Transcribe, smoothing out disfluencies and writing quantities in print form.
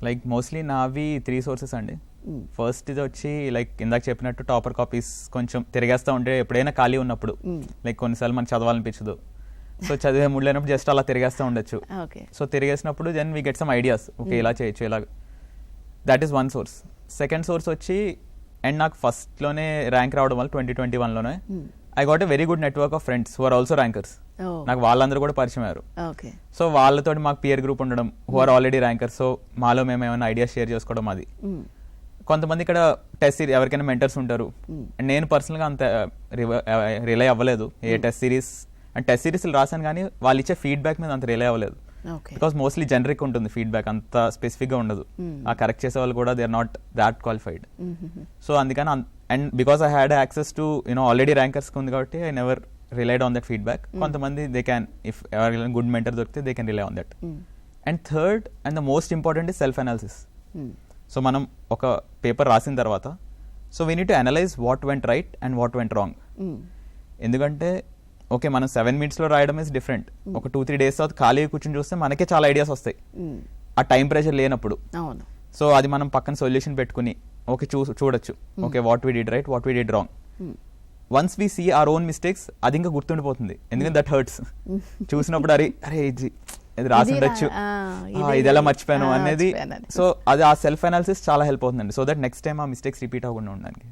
Like mostly నావి 3 sources అండి. First ఇది వచ్చి లైక్ ఇందాక చెప్పినట్టు టాపర్ కాపీస్ కొంచెం తిరిగేస్తూ ఉంటే ఎప్పుడైనా ఖాళీ ఉన్నప్పుడు, లైక్ కొన్నిసార్లు మనకు చదవాలనిపించదు, సో చదివే మూడు లేనప్పుడు జస్ట్ అలా తిరిగేస్తూ ఉండొచ్చు. సో తిరిగేసినప్పుడు then we get some ideas, okay ఇలా చేయొచ్చు ఇలా. That is one source. Second source వచ్చి అండ్ నాకు ఫస్ట్లోనే ర్యాంక్ రావడం వల్ల 2021లోనే I got a very good network of friends who are also rankers. నాకు వాళ్ళందరూ కూడా పరిచయం అయ్యారు. సో వాళ్ళతో మాకు పియర్ గ్రూప్ ఉండడం, who are already rankers. So మాలో మేము ఏమైనా ఐడియాస్ షేర్ చేసుకోవడం. అది కొంతమంది ఇక్కడ టెస్ట్ సిరీస్ ఎవరికైనా మెంటర్స్ ఉంటారు. అండ్ నేను పర్సనల్గా అంత రిలై అవ్వలేదు ఏ టెస్ట్ సిరీస్. అండ్ టెస్ట్ సిరీస్లు రాశాను కానీ వాళ్ళు ఇచ్చే ఫీడ్బ్యాక్ మీద అంత రిలై అవ్వలేదు. బికాస్ మోస్ట్లీ జనరిక్ ఉంటుంది ఫీడ్బ్యాక్, అంత స్పెసిఫిక్గా ఉండదు. ఆ కరెక్ట్ చేసే వాళ్ళు కూడా they are not that qualified. So అందుకని and because I had access to already rankers ఉంది కాబట్టి I never relied on that feedback. కొంతమంది దే క్యాన్, ఇఫ్ ఎవరికైనా గుడ్ మెంటర్ దొరికితే they can rely on that. And third and the most important is self analysis. So మనం ఒక paper రాసిన తర్వాత so we need to analyse what went right and what went wrong. ఎందుకంటే okay మనం 7 minutes రాయడం is different. ఒక 2-3 days తర్వాత ఖాళీ కూర్చొని చూస్తే మనకే చాలా ఐడియాస్ వస్తాయి ఆ టైం ప్రెషర్ లేనప్పుడు. సో అది మనం పక్కన సొల్యూషన్ పెట్టుకుని ఓకే చూడొచ్చు, okay what we did right, what we did wrong. Once we see our own mistakes అది ఇంకా గుర్తుండిపోతుంది, ఎందుకంటే దట్ హర్ట్స్. చూసినప్పుడు అరే ఇది రాసి ఉండొచ్చు, ఇది ఎలా మర్చిపోయాను అనేది. సో అది ఆ సెల్ఫ్ అనాలిసిస్ చాలా హెల్ప్ అవుతుందండి, సో దట్ నెక్స్ట్ టైం ఆ మిస్టేక్స్ రిపీట్ అవ్వకుండా ఉండడానికి.